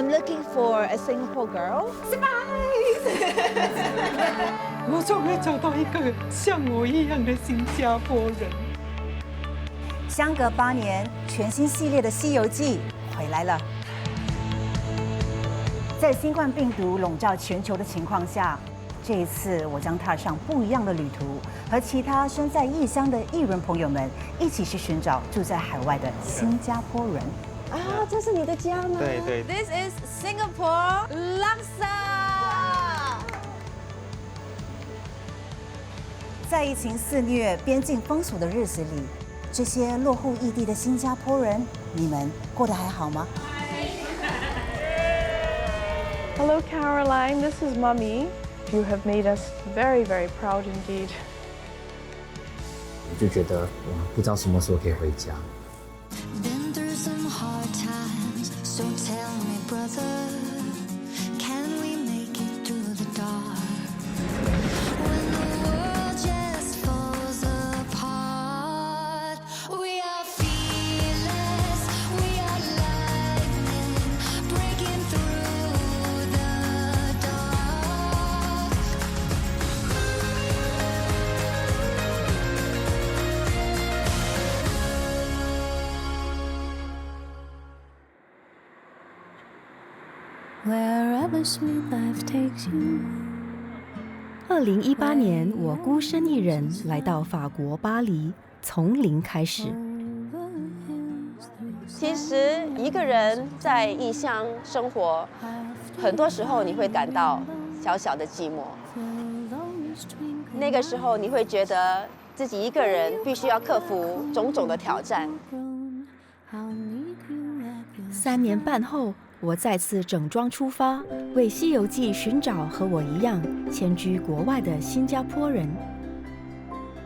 I'm looking for a Singapore girl. Surprise! 我终于找到一个像我一样的新加坡人。相隔8年，全新系列的《西游记》回来了。在新冠病毒笼罩全球的情况下，这一次我将踏上不一样的旅途，和其他身在异乡的艺人朋友们一起去寻找住在海外的新加坡人。啊，这是你的家吗？对对。This is Singapore, Gloucestershire. 在疫情肆虐、边境封锁的日子里，这些落户异地的新加坡人，你们过得还好吗？ Hello, Caroline. This is Mummy. You have made us very, very proud indeed. 我就觉得我不知道什么时候可以回家。Been through some hard times, so tell me, brother, can we make it through the dark? When the world just falls apart, we are fearless, we are lightning, breaking through the dark. 2018年，我孤身一人来到法国巴黎，从零开始。其实一个人在异乡生活，很多时候你会感到小小的寂寞。那个时候你会觉得自己一个人必须要克服种种的挑战。3年半后，我再次整装出发，为《西游记》寻找和我一样迁居国外的新加坡人。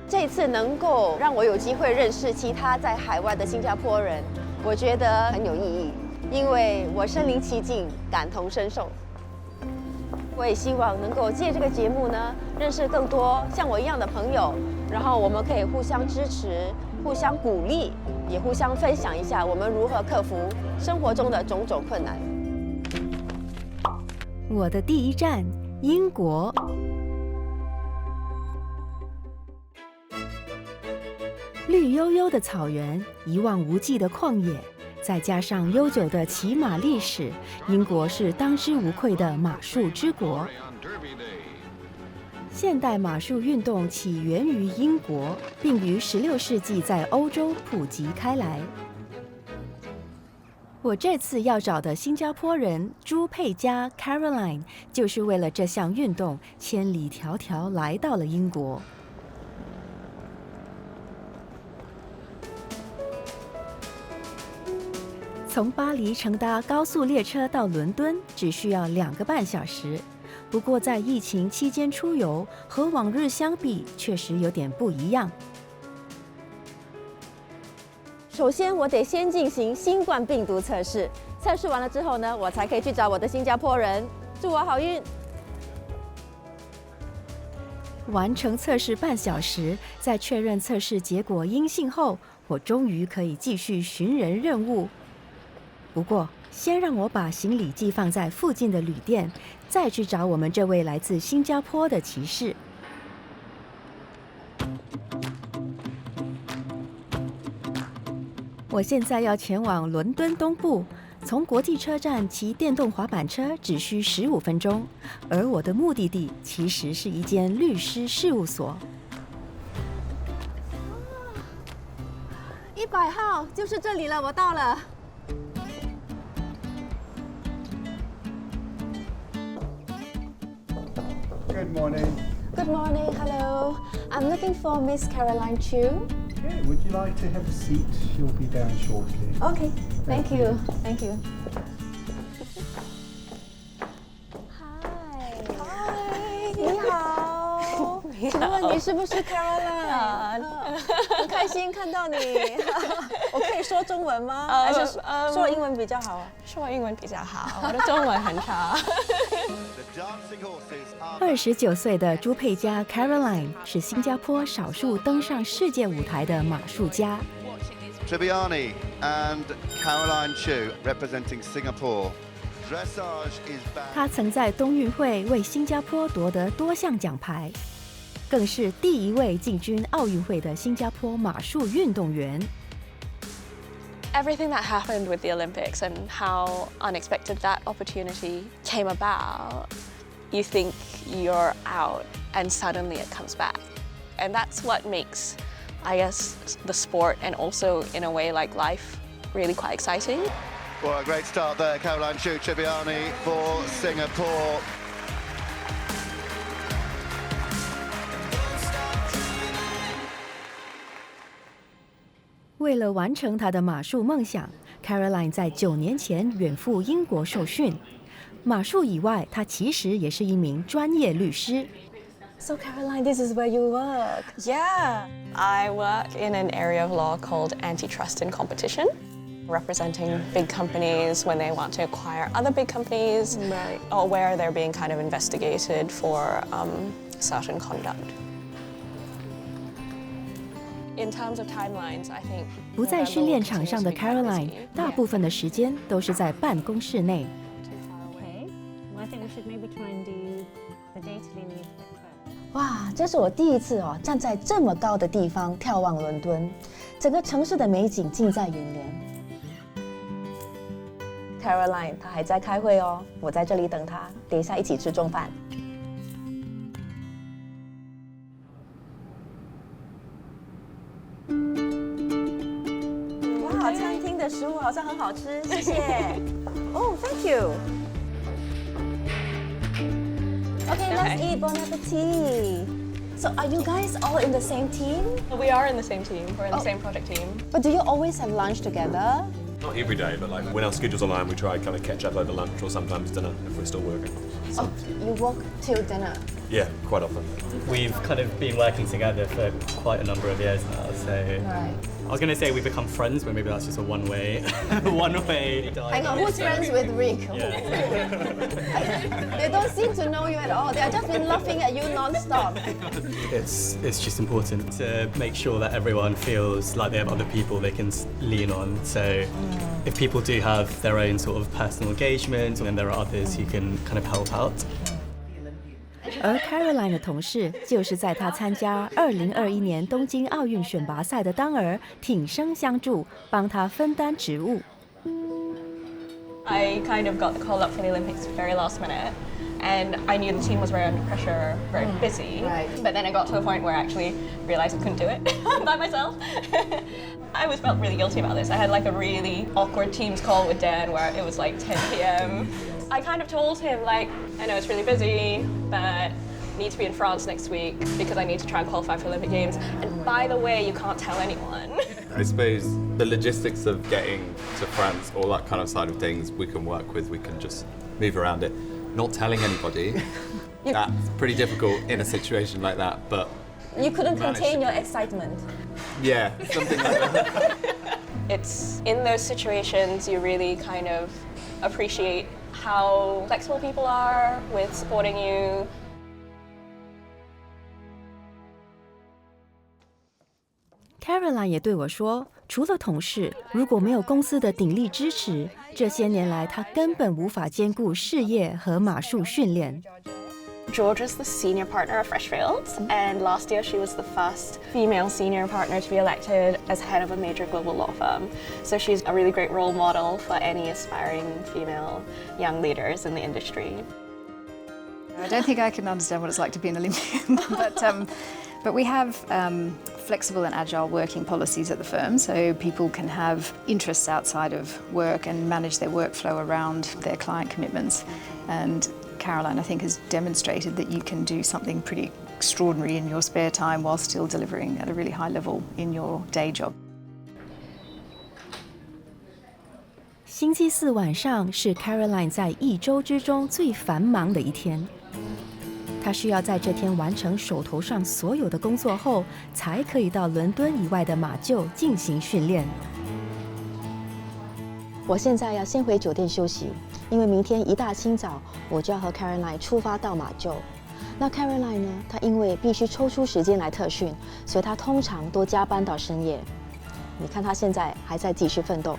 这次能够让我有机会认识其他在海外的新加坡人，我觉得很有意义，因为我身临其境，感同身受。我也希望能够借这个节目呢，认识更多像我一样的朋友，然后我们可以互相支持、互相鼓励，也互相分享一下我们如何克服生活中的种种困难。我的第一站，英国。绿油油的草原，一望无际的旷野，再加上悠久的骑马历史，英国是当之无愧的马术之国。现代马术运动起源于英国，并于16世纪在欧洲普及开来。我这次要找的新加坡人朱佩嘉 Caroline， 就是为了这项运动千里迢迢来到了英国。从巴黎乘搭高速列车到伦敦只需要2个半小时，不过在疫情期间出游和往日相比，确实有点不一样。首先，我得先进行新冠病毒测试，测试完了之后呢，我才可以去找我的新加坡人。祝我好运！完成测试半小时，在确认测试结果阴性后，我终于可以继续寻人任务。不过，先让我把行李寄放在附近的旅店，再去找我们这位来自新加坡的骑士。我现在要前往伦敦东部，从国际车站骑电动滑板车只需15分钟，而我的目的地其实是一间律师事务所。100号就是这里了，我到了。Good morning. Good morning, hello. I'm looking for Miss Caroline Chu. Okay, would you like to have a seat? She'll be down shortly. Okay, thank you. Thank you. Hi. Hi. 你好。请问你是不是 Caroline？ 很开心看到你。我可以说中文吗？还是说英文比较好？说英文比较好，我的中文很差。29岁的朱佩嘉 Caroline 是新加坡少数登上世界舞台的马术家。Tribiani and Caroline Chu representing Singapore. 她曾在冬运会为新加坡夺得多项奖牌，更是第一位进军奥运会的新加坡马术运动员。Everything that happened with the Olympics and how unexpected that opportunity came about, you think you're out and suddenly it comes back. And that's what makes, I guess, the sport and also in a way like life really quite exciting. Well, a great start there, Caroline Chibiani for Singapore. 为了完成她的马术梦想 ，Caroline 在9年前远赴英国受训。马术以外，她其实也是一名专业律师。So Caroline, this is where you work. Yeah. I work in an area of law called antitrust and competition, representing big companies when they want to acquire other big companies, or where they're being kind of investigated for certain conduct. In terms of timelines, I think 不在训练场上的 Caroline， 大部分的时间都是在办公室内。哇，这是我第一次站在这么高的地方眺望伦敦，整个城市的美景近在眼帘。Caroline 她还在开会哦，我在这里等她，等一下一起吃中饭。哇，餐厅的食物好像很好吃，谢谢。Oh, thank you. Okay, let's eat. Bon appetit. So, are you guys all in the same team? we are in the same team. We're in the same project team. But do you always have lunch together? Not every day, but like when our schedules align, we try and kind of catch up over lunch or sometimes dinner if we're still working. Oh, you work till dinner? Yeah, quite often. We've kind of been working together for quite a number of years now, so Right. I was going to say we've become friends, but maybe that's just a one-way dialogue. Hang on, who's friends with Rick? They don't seem to know you at all. They have just been laughing at you non-stop. It's just important to make sure that everyone feels like they have other people they can lean on. So if people do have their own sort of personal engagement, then there are others who can kind of help out. 而 Caroline 的同事就是在她参加2021年东京奥运选拔赛的当儿挺身相助，帮她分担职务。I kind of got called up for the Olympics very last minute, and I knew the team was very under pressure, very busy. Right. But then I got to a point where I actually realized I couldn't do it by myself. I felt really guilty about this. I had like a really awkward Teams call with Dan where it was like 10 p.m. I kind of told him like, I know it's really busy, but I need to be in France next week because I need to try and qualify for Olympic Games. And by the way, you can't tell anyone. I suppose the logistics of getting to France, all that kind of side of things, we can work with. We can just move around it. Not telling anybody, that's pretty difficult in a situation like that, but You couldn't contain your excitement. yeah, something like that. It's in those situations you really kind of appreciate how flexible people are with supporting you. Caroline 也对我说，除了同事，如果没有公司的鼎力支持，这些年来她根本无法兼顾事业和马术训练。Georgia's the senior partner of Freshfields, and last year she was the first female senior partner to be elected as head of a major global law firm. So she's a really great role model for any aspiring female young leaders in the industry. I don't think I can understand what it's like to be an Olympian, but we have flexible and agile working policies at the firm, so people can have interests outside of work and manage their workflow around their client commitments. And Caroline, I think, has demonstrated that you can do something pretty extraordinary in your spare time while still delivering at a really high level in your day job. 星期四晚上是 Caroline 在一周之中最繁忙的一天。她需要在这天完成手头上所有的工作后，才可以到伦敦以外的马厩进行训练。我现在要先回酒店休息，因为明天一大清早我就要和 Caroline 出发到马厩。那 Caroline 呢？她因为必须抽出时间来特训，所以她通常都加班到深夜。你看她现在还在继续奋斗。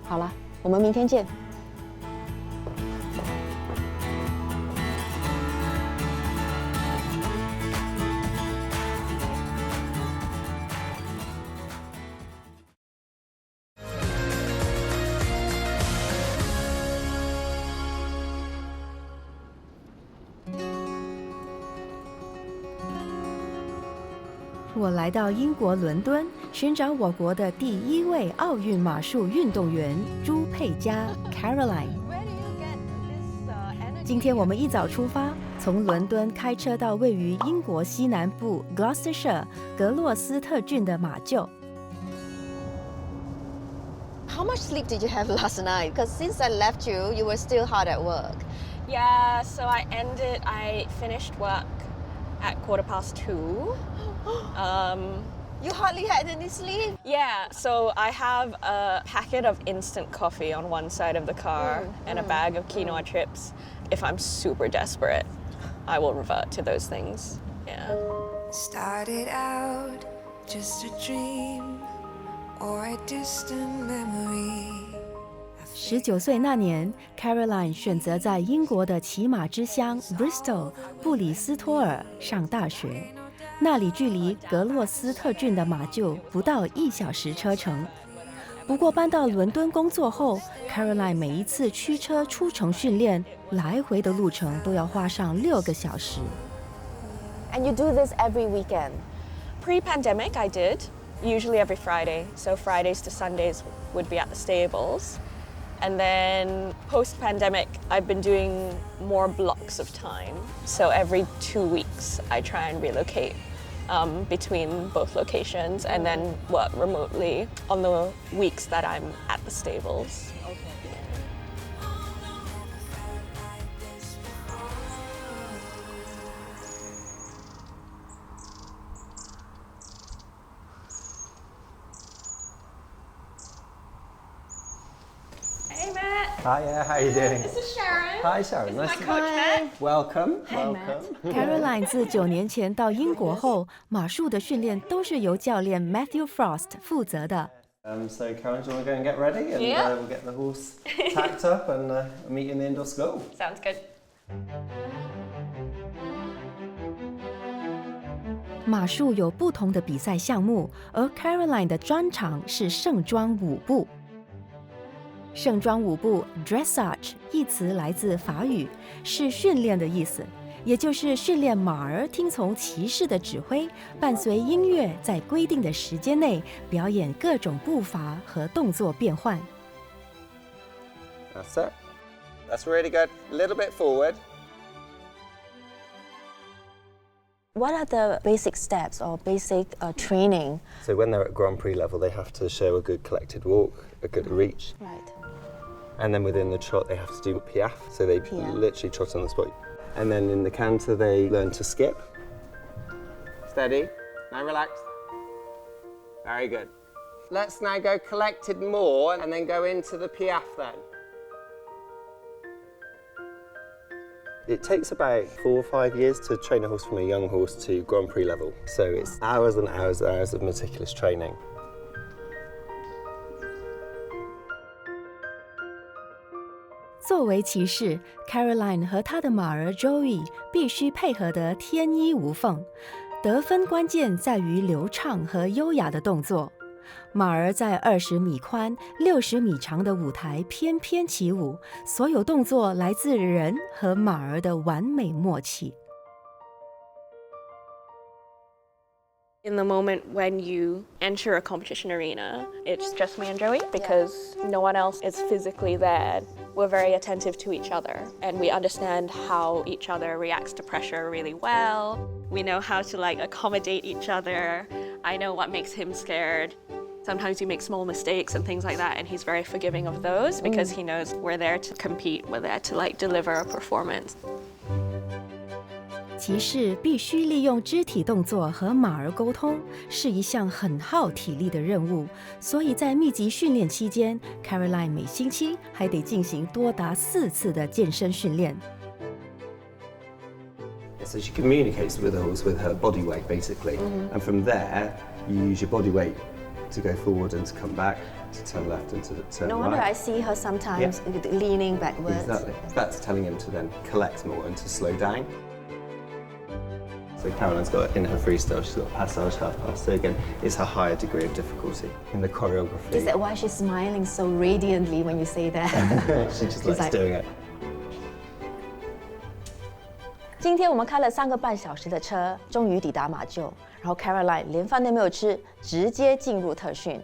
好了，我们明天见。我来到英国伦敦，寻找我国的第一位奥运马术运动员朱佩嘉 Caroline。今天我们一早出发，从伦敦开车到位于英国西南部 Gloucestershire 格洛斯特郡的马厩。How much sleep did you have last night? Because since I left you, you were still hard at work. Yeah, so I finished work at 2:15. You hardly had any sleep? Yeah, so I have a packet of instant coffee on one side of the car and a bag of quinoa chips. If I'm super desperate, I will revert to those things. Yeah. Started out just a dream or a distant memory. 19岁那年 ，Caroline 选择在英国的骑马之乡 Bristol 布里斯托尔上大学，那里距离格洛斯特郡的马厩不到1小时车程。不过搬到伦敦工作后 ，Caroline 每一次驱车出城训练，来回的路程都要花上6个小时。And you do this every weekend? Pre-pandemic, I did. Usually every Friday. So Fridays to Sundays would be at the stables. And then post-pandemic, I've been doing more blocks of time. So every 2 weeks, I try and relocate between both locations and then work remotely on the weeks that I'm at the stables. Hey Matt. Hiya, how are you doing? This is Sharon. Hi Sharon, This nice is to my coach, Matt. Welcome. Hi, Welcome. Caroline 自9年前到英国后，马术的训练都是由教练 Matthew Frost 负责的。So Karen, do you want to go and get ready? And Yeah. we'll get the horse tacked up and meet you in the indoor school. Sounds good. 马术有不同的比赛项目，而 Caroline 的专长是盛装舞步。盛装舞步 dressage 一词来自法语，是训练的意思，也就是训练马儿听从骑士的指挥，伴随音乐在规定的时间内表演各种步伐和动作变换。That's it. That's really good. A little bit forward. What are the basic steps or basic training? So when they're at Grand Prix level, they have to show a good collected walk, a good reach. Right. And then within the trot, they have to do piaffe. So they literally trot on the spot. And then in the canter, they learn to skip. Steady. Now relax. Very good. Let's now go collected more and then go into the piaffe then. It takes about 4 or 5 years to train a horse from a young horse to Grand Prix level. So it's hours and hours and hours of meticulous training. 作为骑士 ，Caroline 和她的马儿 Joey 必须配合得天衣无缝，得分关键在于流畅和优雅的动作。马儿在20米宽、60米长的舞台翩翩起舞，所有动作来自人和马儿的完美默契。In the moment when you enter a competition arena, it's just me and Joey because no one else is physically there. We're very attentive to each other and we understand how each other reacts to pressure really well. We know how to accommodate each other. I know what makes him scared. Sometimes you make small mistakes and things like that, and he's very forgiving of those because he knows we're there to compete, we're there to deliver a performance. 骑士必须利用肢体动作和马儿沟通，是一项很耗体力的任务。所以在密集训练期间 ，Caroline 每星期还得进行多达4次的健身训练。So she communicates with the horse with her body weight, basically. And from there, you use your body weight to go forward and to come back, to turn left and to turn right. No wonder I see her sometimes leaning backwards. Exactly. That's telling him to then collect more and to slow down. So Caroline's got in her freestyle, she's got passage, half pass. So again, it's a higher degree of difficulty in the choreography. Is that why she's smiling so radiantly when you say that? She just likes doing it. 今天我们开了3个半小时的车，终于抵达马厩。然后 Caroline 连饭都没有吃，直接进入特训。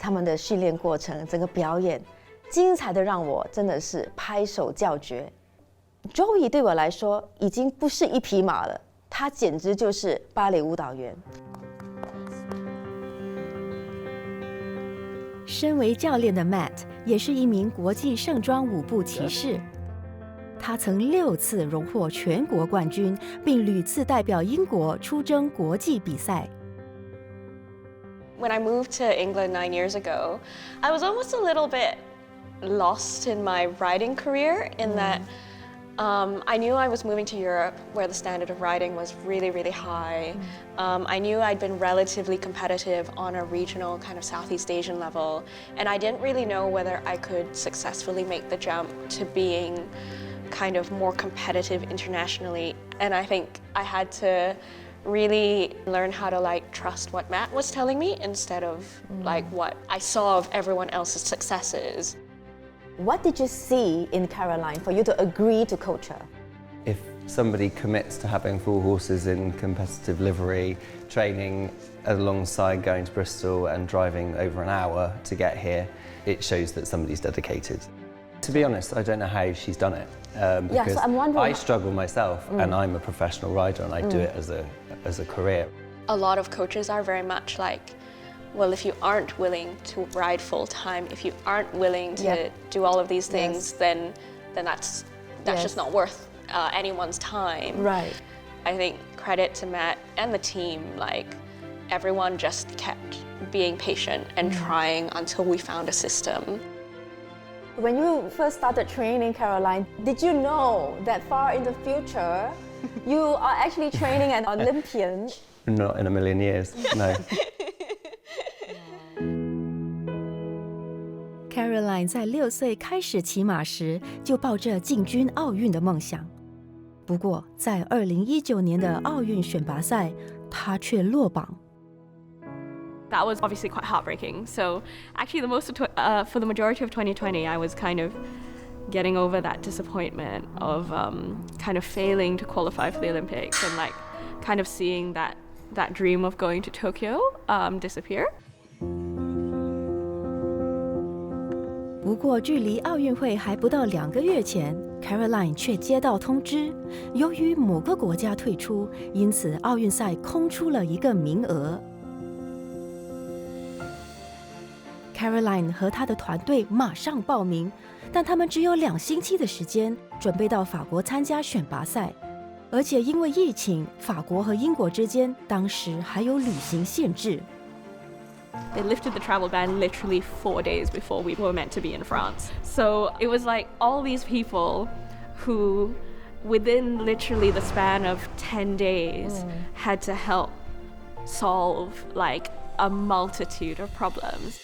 他们的训练过程，整个表演，精彩的让我真的是拍手叫绝。Joey 对我来说已经不是一匹马了，他简直就是芭蕾舞蹈员。身为教练的 Matt 也是一名国际盛装舞步骑士。他曾6次荣获全国冠军，并屡次代表英国出征国际比赛。When I moved to England 9 years ago, I was almost a little bit lost in my riding career in that I knew I was moving to Europe where the standard of riding was really, really high. I knew I'd been relatively competitive on a regional kind of Southeast Asian level, and I didn't really know whether I could successfully make the jump to being kind of more competitive internationally. And I think I had to really learn how to like trust what Matt was telling me instead of like what I saw of everyone else's successes. What did you see in Caroline for you to agree to coach her? If somebody commits to having 4 horses in competitive livery, training alongside going to Bristol and driving over an hour to get here, it shows that somebody's dedicated. To be honest, I don't know how she's done it. Because so I'm wondering. I struggle myself, and I'm a professional rider, and I do it as a career. A lot of coaches are very much like, well, if you aren't willing to ride full time, if you aren't willing to do all of these things, then that's just not worth anyone's time. Right. I think credit to Matt and the team, like everyone just kept being patient and trying until we found a system. When you first started training Caroline, did you know that far in the future, you are actually training an Olympian? Not in a million years, no. Caroline 在6岁开始骑马时，就抱着进军奥运的梦想。不过，在2019年的奥运选拔赛，她却落榜。That was obviously quite heartbreaking. So actually for the majority of 2020, I was kind of getting over that disappointment of kind of failing to qualify for the Olympics and like kind of seeing that dream of going to Tokyo disappear. 不过，距离奥运会还不到2个月前 ，Caroline 却接到通知，由于某个国家退出，因此奥运赛空出了一个名额。Caroline 和她的团队马上报名，但他们只有2星期的时间准备到法国参加选拔赛，而且因为疫情，法国和英国之间当时还有旅行限制。They lifted the travel ban literally 4 days before we were meant to be in France. So it was like all these people who, within literally the span of 10 days, had to help solve like a multitude of problems.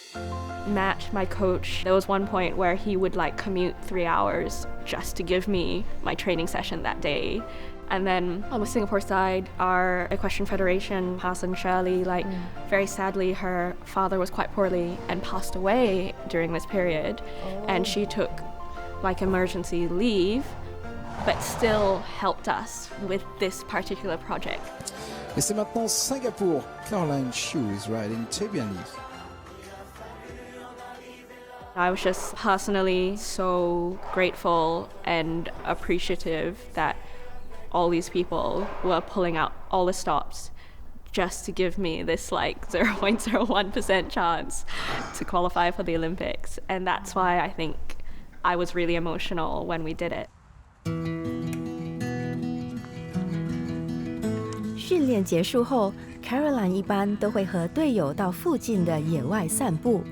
Matt, my coach, there was one point where he would like commute 3 hours just to give me my training session that day. And then on the Singapore side, our equestrian federation, Hassan Shirley, like very sadly, her father was quite poorly and passed away during this period. And she took like emergency leave, but still helped us with this particular project. Et c'est maintenant Singapour. Caroline Au is riding Tibiani. I was just personally so grateful and appreciative that all these people were pulling out all the stops just to give me this like 0.01% chance to qualify for the Olympics. And that's why I think I was really emotional when we did it. 训练结束后 ，Caroline 一般都会和队友到附近的野外散步。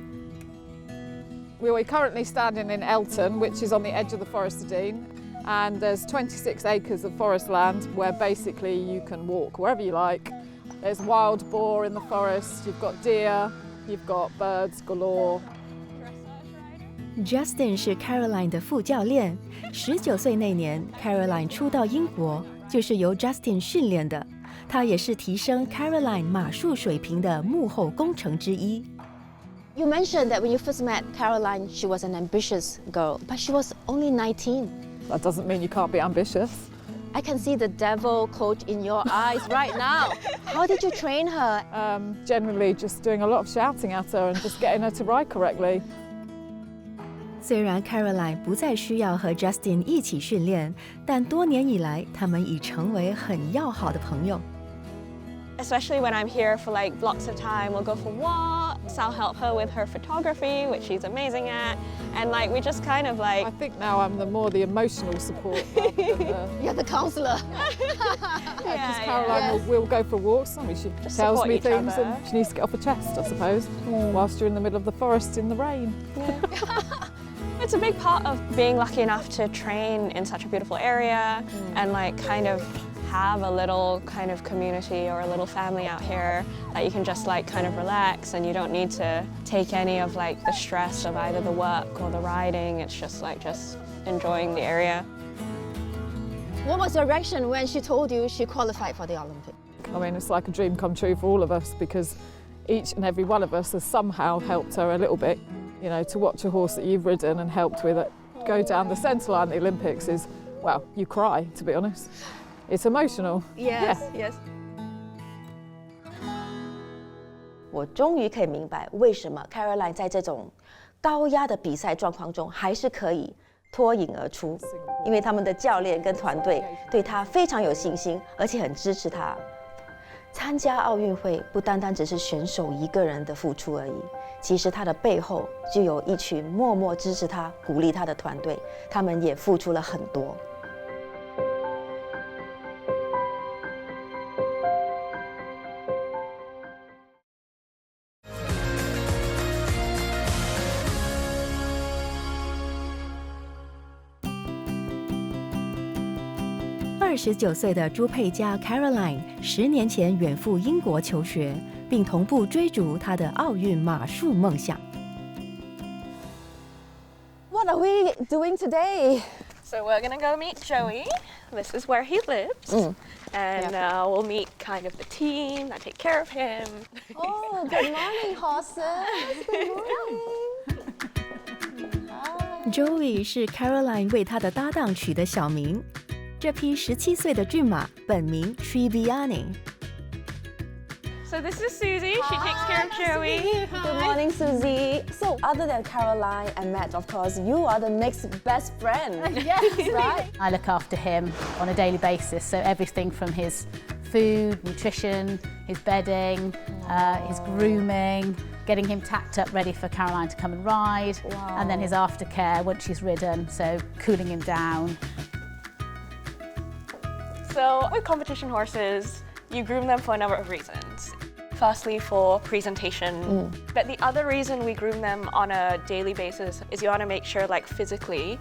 We're currently standing in Elton, which is on the edge of the Forest of Dean, and there's 26 acres of forest land where basically you can walk wherever you like. There's wild boar in the forest, you've got deer, you've got birds galore. Justin 是 Caroline 的副教练。19岁那年 ，Caroline 初到英国就是由 Justin 训练的。他也是提升 Caroline 马术水平的幕后功臣之一。You mentioned that when you first met Caroline, she was an ambitious girl, but she was only 19. That doesn't mean you can't be ambitious. I can see the devil coach in your eyes right now. How did you train her? Generally just doing a lot of shouting at her and just getting her to ride correctly. 虽然 Caroline 不再需要和 Justin 一起训练，但多年以来，他们已成为很要好的朋友。Especially when I'm here for like blocks of time, we'll go for walks, I'll help her with her photography, which she's amazing at, and like we just kind of like... I think now I'm the emotional support rather than the... You're the counsellor. Because Caroline will go for walks, and she Just tells me support each things other. and she needs to get off her chest, I suppose, whilst you're in the middle of the forest in the rain. It's a big part of being lucky enough to train in such a beautiful area and like kind of have a little kind of community or a little family out here that you can just like kind of relax, and you don't need to take any of like the stress of either the work or the riding. It's just like just enjoying the area. What was your reaction when she told you she qualified for the Olympics? I mean, it's like a dream come true for all of us, because each and every one of us has somehow helped her a little bit. You know, to watch a horse that you've ridden and helped with it go down the centre line at the Olympics is, well, you cry, to be honest. It's emotional. Yes, yes. 我终于可以明白为什么 Caroline 在这种高压的比赛状况中还是可以脱颖而出，因为他们的教练跟团队对她非常有信心，而且很支持她。参加奥运会不单单只是选手一个人的付出而已，其实他的背后就有一群默默支持他、鼓励他的团队，他们也付出了很多。29岁的朱佩嘉 Caroline 10年前远赴英国求学，并同步追逐她的奥运马术梦想。What are we doing today? So we're gonna go meet Joey. This is where he lives. And we'll meet kind of the team that take care of him. Oh, good morning, horses. Good morning. Joey 是 Caroline 为她的搭档取的小名。这匹17岁的骏马本名 Triviani。So this is Susie. She takes care of Joey. Good morning, Susie. So other than Caroline and Matt, of course, you are the next best friend. Yes, right? I look after him on a daily basis, so everything from his food, nutrition, his bedding, his grooming, getting him tacked up ready for Caroline to come and ride, and then his aftercare once she's ridden, so cooling him down. So with competition horses, you groom them for a number of reasons. Firstly, for presentation. But the other reason we groom them on a daily basis is you want to make sure, like physically,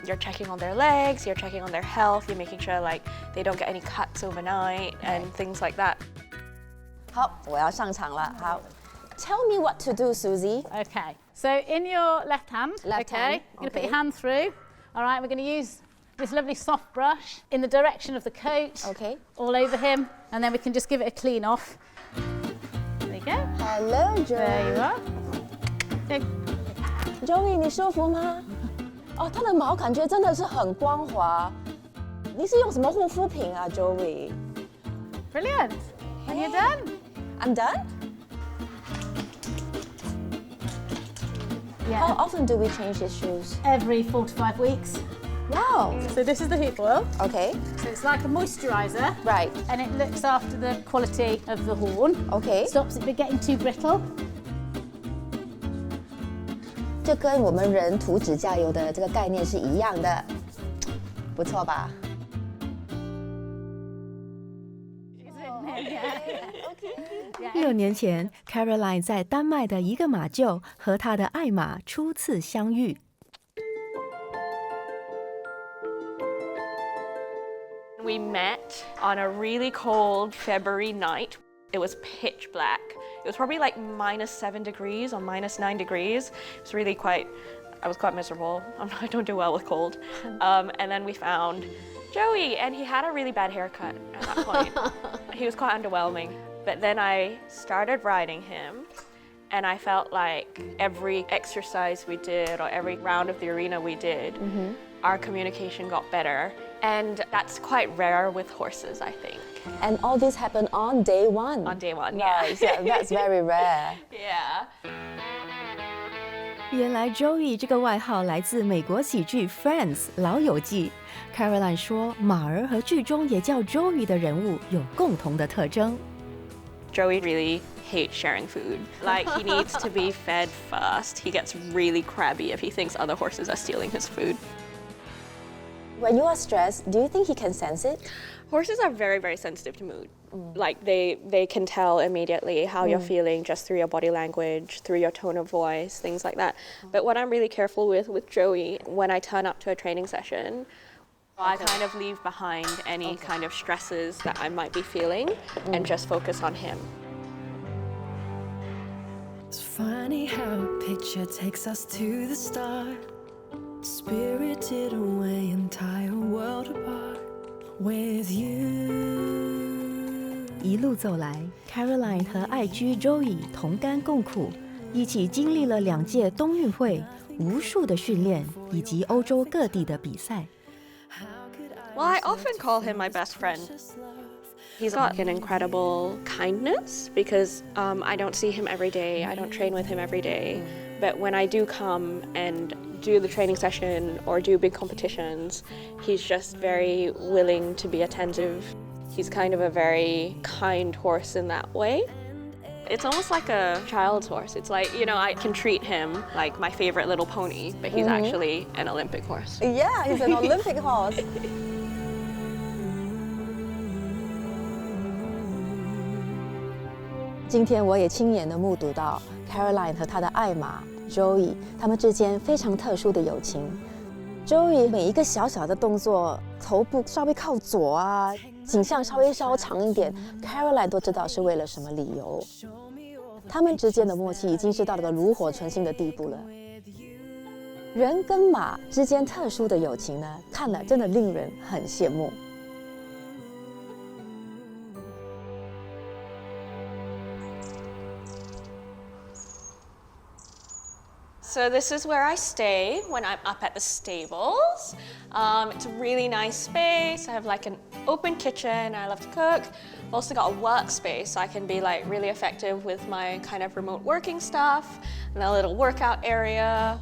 you're checking on their legs, you're checking on their health, you're making sure like they don't get any cuts overnight and things like that. 好，我要上场了。好 ，Tell me what to do, Susie. Okay, so in your left hand, hand, you're going to put your hand through. All right, we're going to use this lovely soft brush in the direction of the coat, all over him, and then we can just give it a clean off. There you go. Hello, Joey. There you are. Okay. Joey, 你舒服吗？哦，它的毛感觉真的是很光滑。你是用什么护肤品啊 ，Joey? Brilliant. And you're done. I'm done. Yeah. How often do we change his shoes? Every 4 to 5 weeks. Wow. So this is the hoop oil. Okay. So it's like a moisturiser. Right. And it looks after the quality of the horn. Okay. Stops it from getting too brittle. 这跟我们人涂指甲油的这个概念是一样的，不错吧？6年前 ，Caroline 在丹麦的一个马厩和她的爱马初次相遇。We met on a really cold February night. It was pitch black. It was probably like -7 degrees or -9 degrees. It was really I was quite miserable. I don't do well with cold. And then we found Joey, and he had a really bad haircut at that point. He was quite underwhelming. But then I started riding him, and I felt like every exercise we did or every round of the arena we did our communication got better. And that's quite rare with horses, I think. And all this happened on day one? On day one, yeah. Right, yeah, that's very rare. Yeah. 原来 Joey 这个外号来自美国喜剧 Friends 老友记。Caroline 说，马儿和剧中也叫 Joey 的人物有共同的特征。Joey really hates sharing food. Like, he needs to be fed first. He gets really crabby if he thinks other horses are stealing his food. When you are stressed, do you think he can sense it? Horses are very, very sensitive to mood. Like, they can tell immediately how you're feeling just through your body language, through your tone of voice, things like that. But what I'm really careful with Joey, when I turn up to a training session, I kind of leave behind any kind of stresses that I might be feeling and just focus on him. It's funny how a picture takes us to the start. Spirited away, entire world apart with you. 一路走来 ，Caroline 和爱居 Joey 同甘共苦，一起经历了2届冬运会、无数的训练以及欧洲各地的比赛。Well, I often call him my best friend. He's got an incredible kindness because I don't see him every day. I don't train with him every day. But when I do come and do the training session or do big competitions, he's just very willing to be attentive. He's kind of a very kind horse in that way. It's almost like a child's horse. It's like, you know, I can treat him like my favorite little pony, but he's actually an Olympic horse. Yeah, he's an Olympic horse. 今天我也亲眼的目睹到 Caroline 和她的爱马 Joey 他们之间非常特殊的友情。Joey 每一个小小的动作，头部稍微靠左啊，颈项稍微长一点 ，Caroline 都知道是为了什么理由。他们之间的默契已经是到了个炉火纯青的地步了。人跟马之间特殊的友情呢，看了真的令人很羡慕。So this is where I stay when I'm up at the stables. It's a really nice space. I have like an open kitchen. I love to cook. I've also got a workspace so I can be like really effective with my kind of remote working stuff and a little workout area.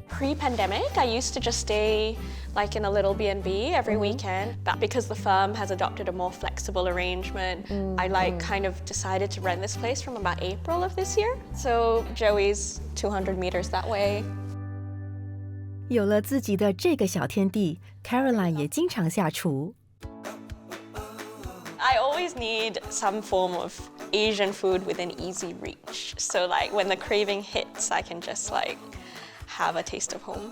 Pre-pandemic, I used to just stay like in a little B&B every weekend, but because the firm has adopted a more flexible arrangement, I like kind of decided to rent this place from about April of this year. So Joey's 200 meters that way. 有了自己的这个小天地 ，Caroline 也经常下厨。I always need some form of Asian food within easy reach. So like when the craving hits, I can just like have a taste of home.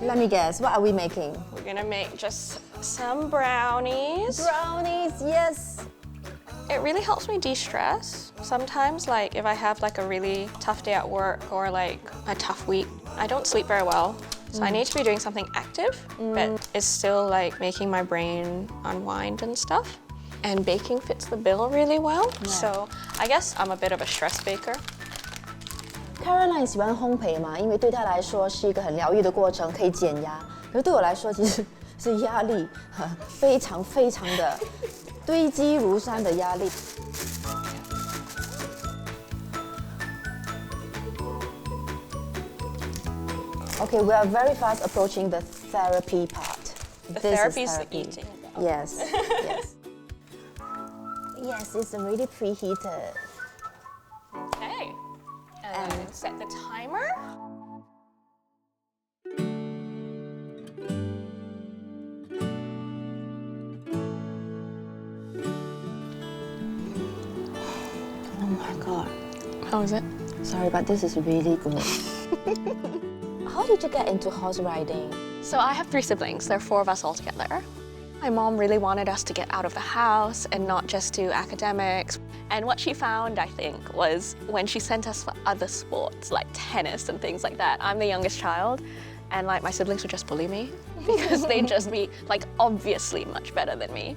Let me guess, what are we making? We're gonna make just some brownies. Brownies, yes. It really helps me de-stress. Sometimes, like if I have like a really tough day at work or like a tough week, I don't sleep very well. So I need to be doing something active, but it's still like making my brain unwind and stuff. And baking fits the bill really well. Yeah. So I guess I'm a bit of a stress baker. Caroline 喜欢烘焙嘛，因为对她来说是一个很疗愈的过程，可以减压。可是对我来说，其实是压力，非常非常的堆积如山的压力。Okay, we are very fast approaching the therapy part. The therapy is the eating. Yes, yes. Yes, it's already preheated. Okay. And then set the timer. Oh my god. How is it? Sorry, but this is really good. How did you get into horse riding? So I have 3 siblings. There are 4 of us all together. My mom really wanted us to get out of the house and not just do academics. And what she found, I think, was when she sent us for other sports like tennis and things like that. I'm the youngest child, and like my siblings would just bully me because they'd just be like obviously much better than me.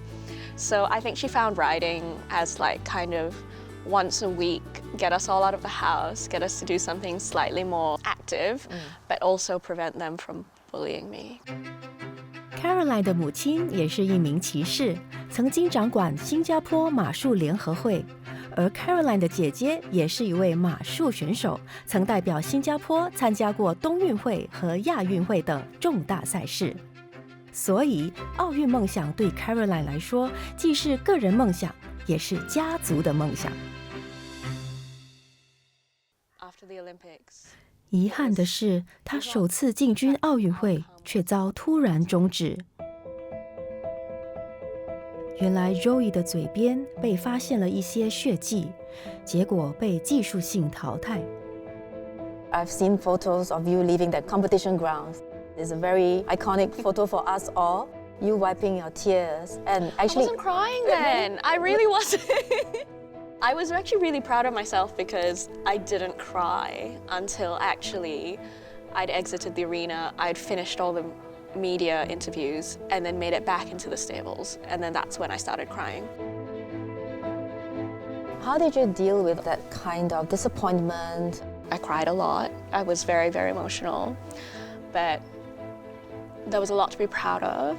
So I think she found riding as like kind of once a week, get us all out of the house, get us to do something slightly more active, but also prevent them from bullying me. Caroline 的母亲也是一名骑士，曾经掌管新加坡马术联合会。而 Caroline 的姐姐也是一位马术选手，曾代表新加坡参加过冬运会和亚运会等重大赛事。所以，奥运梦想对 Caroline 来说，既是个人梦想，也是家族的梦想。遗憾的是，她首次进军奥运会，却遭突然终止。原来 Joey 的嘴边被发现了一些血迹，结果被技术性淘汰。I've seen photos of you leaving the competition grounds. It's a very iconic photo for us all. You wiping your tears and actually. I wasn't crying then. I really wasn't. I was actually really proud of myself because I didn't cry until actually I'd exited the arena. I'd finished all the media interviews and then made it back into the stables, and then that's when I started crying. How did you deal with that kind of disappointment? I cried a lot. I was very, very emotional, but there was a lot to be proud of.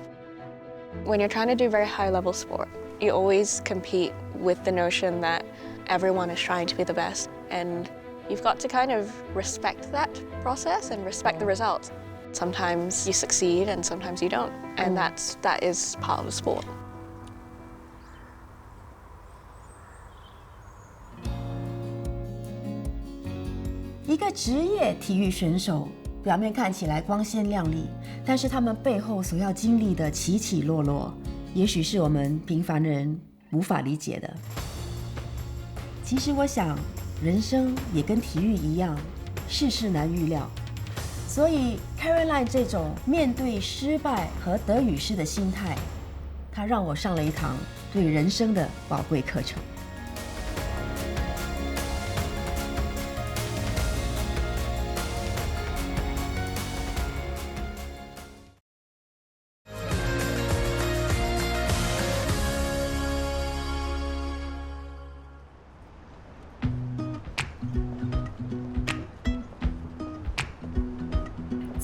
When you're trying to do very high-level sport, you always compete with the notion that everyone is trying to be the best, and you've got to kind of respect that process and respect the results. Sometimes you succeed and sometimes you don't, and that is part of the sport. 一个职业体育选手，表面看起来光鲜亮丽，但是他们背后所要经历的起起落落，也许是我们平凡人无法理解的。其实我想，人生也跟体育一样，世事难预料。所以 Caroline 这种面对失败和得与失的心态，她让我上了一堂对人生的宝贵课程。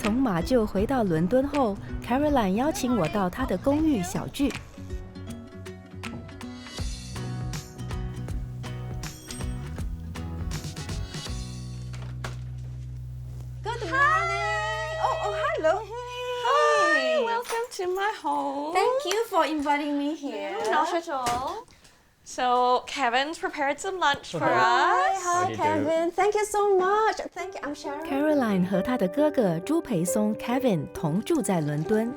从马厩回到伦敦后 ，Caroline 邀请我到她的公寓小聚。Good morning. Oh, hello. Hi, welcome to my home. Thank you for inviting me here. Not at all. So Kevin's prepared some lunch for Hi, us. hi, Kevin. Thank you so much. Thank you. I'm Sharon. Caroline 和她的哥哥朱培松 Kevin 同住在伦敦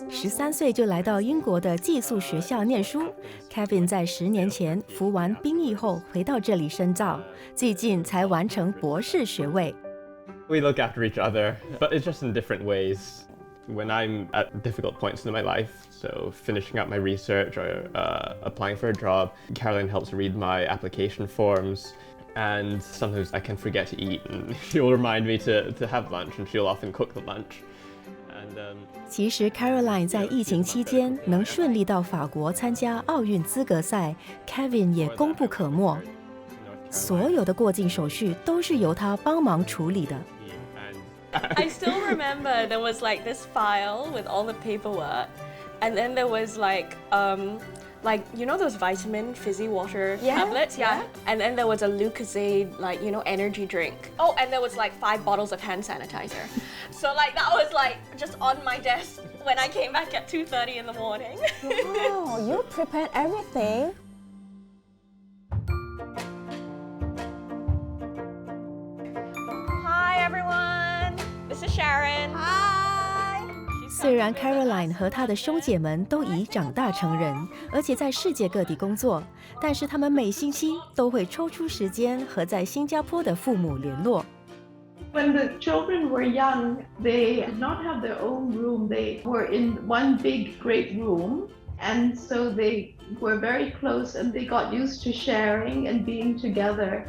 ，13岁就来到英国的寄宿学校念书。Kevin 在10年前服完兵役后回到这里深造，最近才完成博士学位。We look after each other, but it's just in different ways. When I'm at difficult points in my life, so finishing up my research or applying for a job, Caroline helps read my application forms, and sometimes I can forget to eat, and she'll remind me to have lunch, and she'll often cook the lunch. And 其实 Caroline 在疫情期间能顺利到法国参加奥运资格赛 ，Kevin 也功不可没。所有的过境手续都是由他帮忙处理的。I still remember there was like this file with all the paperwork, and then there was like you know those vitamin fizzy water tablets, yeah. And then there was a Lucozade energy drink. Oh, and there was like 5 bottles of hand sanitizer. So like that was like just on my desk when I came back at 2:30 in the morning. Wow, you prepared everything. Hi everyone, this is Sharon. Hi. 虽然 Caroline 和她的兄姐们都已长大成人，而且在世界各地工作，但是他们每星期都会抽出时间和在新加坡的父母联络。When the children were young, they did not have their own room. They were in one big, great room. And so they were very close and they got used to sharing and being together.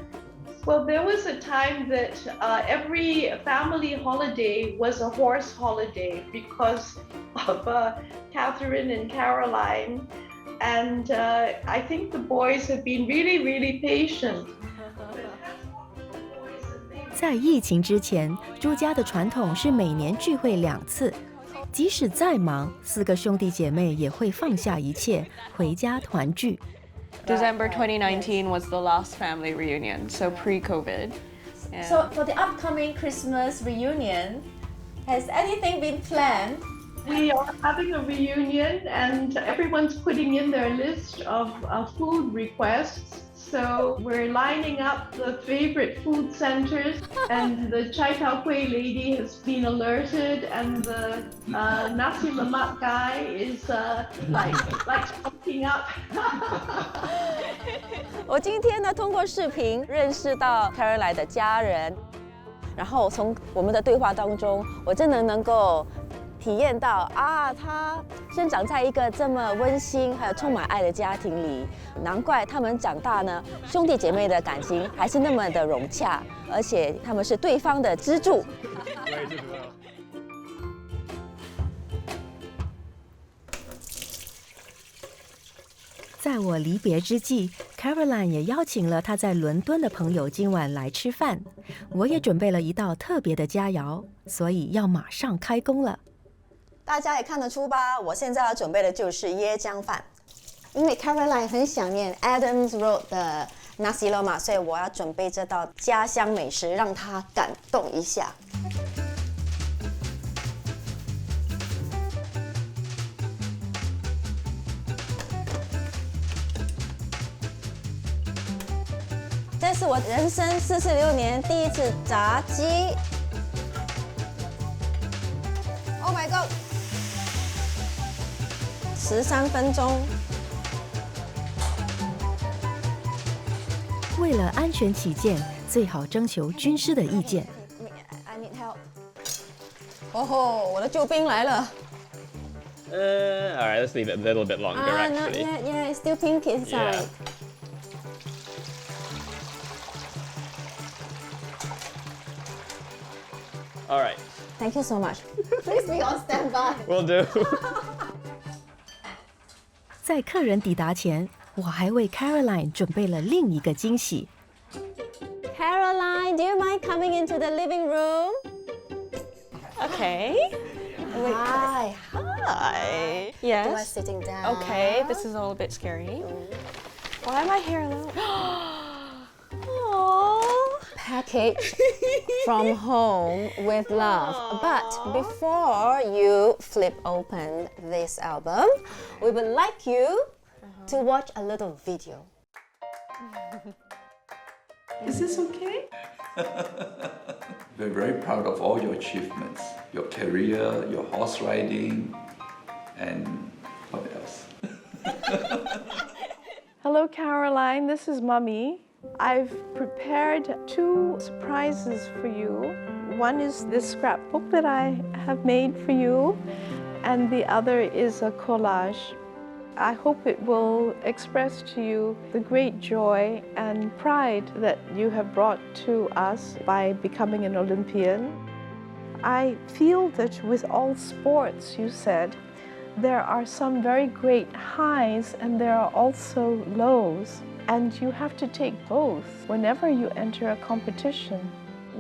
Well, there was a time that every family holiday was a horse holiday because of Catherine and Caroline. and I think the boys have been really, really patient. 在疫情之前，朱家的传统是每年聚会2次，即使再忙，4个兄弟姐妹也会放下一切，回家团聚。December 2019 was the last family reunion, so pre-COVID. Yeah. So for the upcoming Christmas reunion, has anything been planned? We are having a reunion and everyone's putting in their list of food requests. So we're lining up the favorite food centers and the Chai Tao Hui lady has been alerted and the nasi lemak guy is like chopping up. 我今天呢，通过视频认识到 Caroline 的家人，然后从我们的对话当中，我真的能够体验到啊，他生长在一个这么温馨还有充满爱的家庭里，难怪他们长大呢，兄弟姐妹的感情还是那么的融洽，而且他们是对方的支柱。在我离别之际 ，Caroline 也邀请了她在伦敦的朋友今晚来吃饭。我也准备了一道特别的佳肴，所以要马上开工了。大家也看得出吧，我现在要准备的就是椰浆饭，因为 Caroline 很想念 Adams Road 的 Nasi Lemak， 所以我要准备这道家乡美食，让她感动一下。这是我人生46年第一次炸鸡。Oh my god！ 13分钟。为了安全起见，最好征求军师的意见。I need help。哦吼，我的救兵来了。All right, let's leave it a little bit longer, actually. Not yet, yeah, it's still pink inside. Yeah. All right. Thank you so much. Please be on standby. Will do. 在客人抵达前，我还为 Caroline 准备了另一个惊喜。Caroline, do you mind coming into the living room? Okay. Hi. Hi. Yes. Do I sitting down? Okay, this is all a bit scary. Why am I here alone? Aww. Package from home with love. But before you flip open this album, we would like you to watch a little video. Is this okay? We're very proud of all your achievements, your career, your horse riding, and what else? Hello, Caroline. This is Mummy. I've prepared 2 surprises for you. One is this scrapbook that I have made for you, and the other is a collage. I hope it will express to you the great joy and pride that you have brought to us by becoming an Olympian. I feel that with all sports, you said, there are some very great highs and there are also lows. And you have to take both whenever you enter a competition.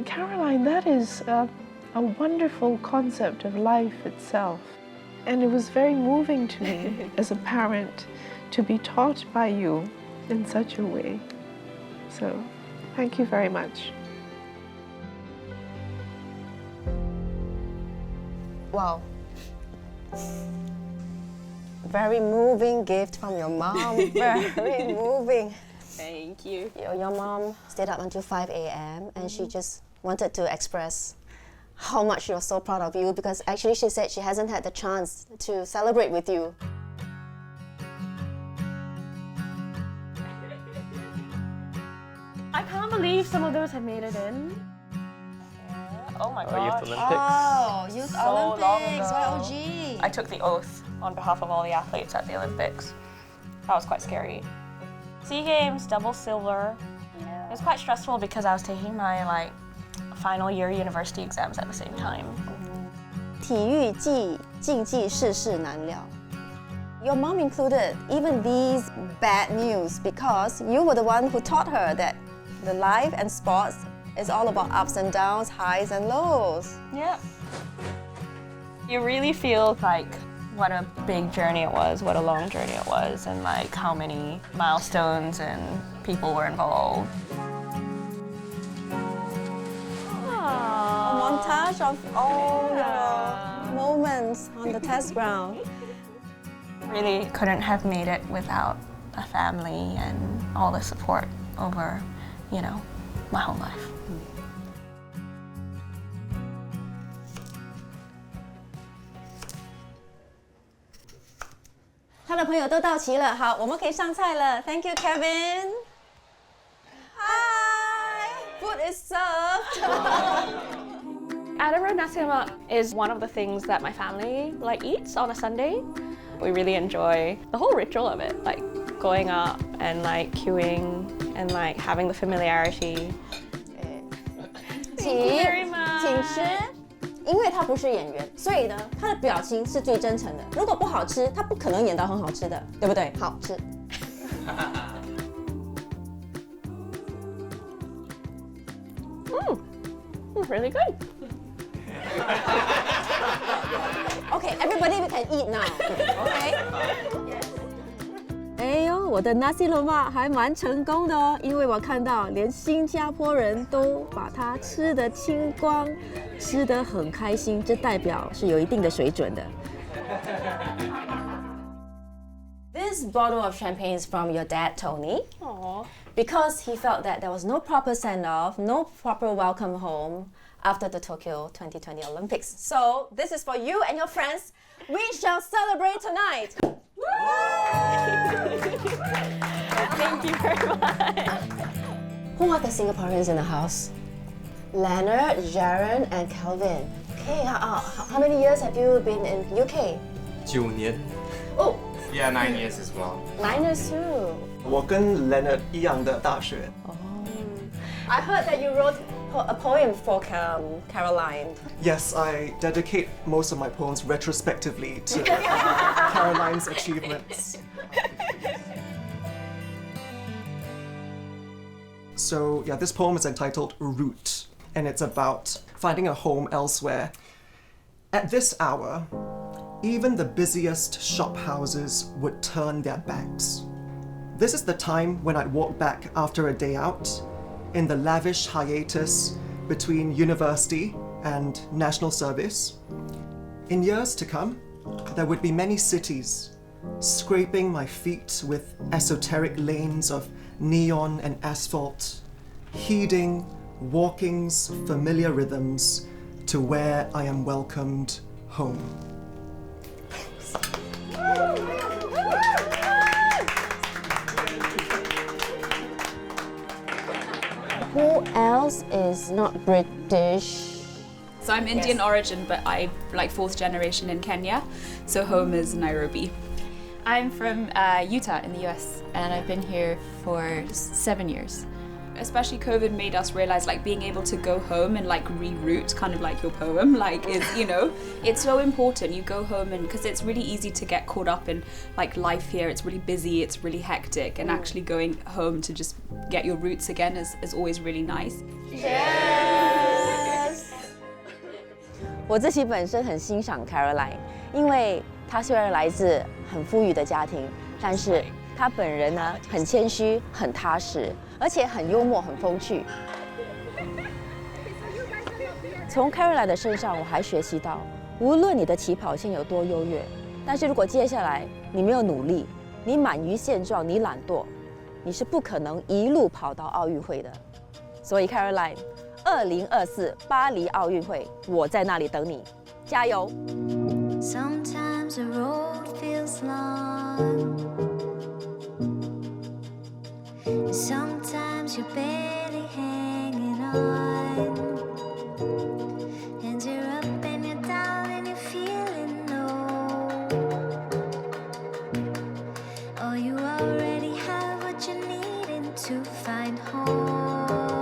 Caroline, that is a wonderful concept of life itself. And it was very moving to me as a parent to be taught by you in such a way. So, thank you very much. Wow. Very moving gift from your mom. Very moving. Thank you. Your mom stayed up until 5 a.m. and she just wanted to express how much you're so proud of you, because actually she said she hasn't had the chance to celebrate with you. I can't believe some of those have made it in. Oh my Youth gosh. Olympics. Oh, Youth So long Olympics, ago. YOG. I took the oath on behalf of all the athletes at the Olympics. That was quite scary. SEA Games, double silver. It was quite stressful because I was taking my final year university exams at the same time. 体育季竞技世事难料。Your mom included even these bad news because you were the one who taught her that the life and sports is all about ups and downs, highs and lows. Yeah. You really feel like what a big journey it was, what a long journey it was, and like how many milestones and people were involved. A montage of all your moments on the test ground. Really couldn't have made it without a family and all the support over, you know, my whole life. 他的朋友都到齐了，好，我们可以上菜了。Thank you, Kevin. Hi, food is served. Edinburgh nasi lemak is one of the things that my family eats on a Sunday. We really enjoy the whole ritual of it, like going up and queuing and having the familiarity. 请吃。因为他不是演员，所以呢，他的表情是最真诚的。如果不好吃，他不可能演到很好吃的，对不对？好吃。Really good. Okay, everybody we can eat now. Okay. 哎呦，我的 nasi lemak 还蛮成功的哦，因为我看到连新加坡人都把它吃得清光，吃得很开心，这代表是有一定的水准的。This bottle of champagne is from your dad, Tony. Aww. Because he felt that there was no proper send-off, no proper welcome home after the Tokyo 2020 Olympics. So this is for you and your friends. We shall celebrate tonight. Thank you very much. Who are the Singaporeans in the house? Leonard, Sharon, and Calvin. Okay, how many years have you been in UK? 9年. Oh. Yeah, 9 years as well. 9 years too. 我跟 Leonard 一样的大学. I heard that you wrote a poem for Caroline. Yes, I dedicate most of my poems retrospectively to Caroline's achievements. So yeah, this poem is entitled Route, and it's about finding a home elsewhere. At this hour, even the busiest shop houses would turn their backs. This is the time when I'd walk back after a day out, in the lavish hiatus between university and national service. In years to come, there would be many cities, scraping my feet with esoteric lanes of neon and asphalt, heeding walking's familiar rhythms to where I am welcomed home. Who else is not British? So I'm Indian origin, but I'm fourth generation in Kenya, so home is Nairobi. I'm from Utah in the US, and I've been here for 7 years. Especially COVID made us realize being able to go home and reroute kind of your poem, is, it's so important. You go home and because it's really easy to get caught up in life here. It's really busy, it's really hectic, and actually going home to just get your roots again is always really nice. Yes. 我自己本身很欣赏 Caroline， 因为她虽然来自很富裕的家庭，但是她本人呢很谦虚、很踏实，而且很幽默、很风趣。从 Caroline 的身上，我还学习到，无论你的起跑线有多优越，但是如果接下来你没有努力，你满于现状，你懒惰，你是不可能一路跑到奥运会的。所以 Caroline，2024巴黎奥运会，我在那里等你，加油！ Sometimes the road feels long. Sometimes you're barely hanging on. And you're up and you're down and you're feeling low. Oh, you already have what you're needing to find home.